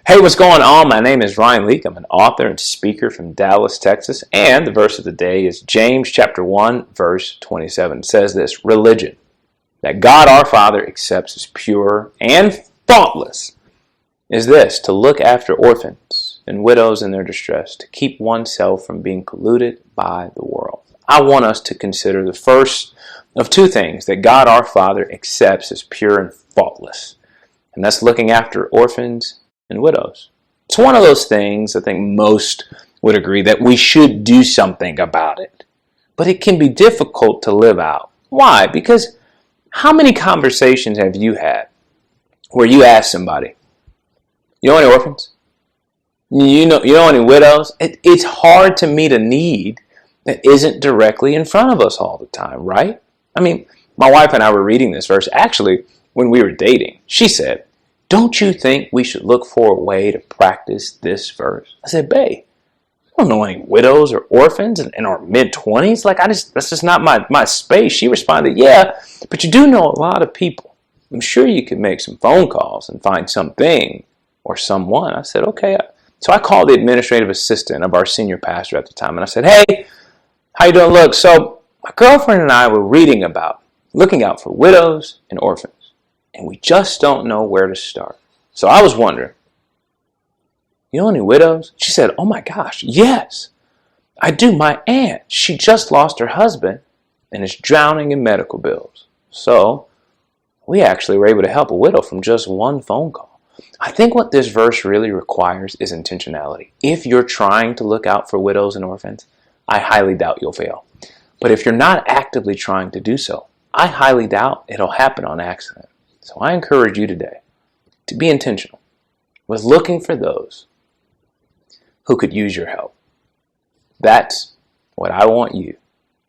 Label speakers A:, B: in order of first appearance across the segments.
A: Hey, what's going on? My name is Ryan Leak. I'm an author and speaker from Dallas, Texas. And the verse of the day is James chapter 1, verse 27. It says this: religion that God our Father accepts as pure and faultless is this: to look after orphans and widows in their distress, to keep oneself from being polluted by the world. I want us to consider the first of two things that God our Father accepts as pure and faultless. And that's looking after orphans and widows. It's one of those things I think most would agree that we should do something about it. But it can be difficult to live out. Why? Because how many conversations have you had where you ask somebody, you know any orphans? You know any widows? It's hard to meet a need that isn't directly in front of us all the time, right? I mean, my wife and I were reading this verse actually when we were dating. She said, "Don't you think we should look for a way to practice this verse?" I said, "Babe, I don't know any widows or orphans in our mid-20s. That's just not my space." She responded, "Yeah, but you do know a lot of people. I'm sure you could make some phone calls and find something or someone." I said, "Okay." So I called the administrative assistant of our senior pastor at the time, and I said, "Hey, how you doing? Look, so my girlfriend and I were reading about looking out for widows and orphans, and we just don't know where to start. So I was wondering, you know any widows?" She said, "Oh my gosh, yes, I do. My aunt, she just lost her husband and is drowning in medical bills. So we actually were able to help a widow from just one phone call." I think what this verse really requires is intentionality. If you're trying to look out for widows and orphans, I highly doubt you'll fail. But if you're not actively trying to do so, I highly doubt it'll happen on accident. So I encourage you today to be intentional with looking for those who could use your help. That's what I want you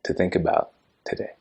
A: to think about today.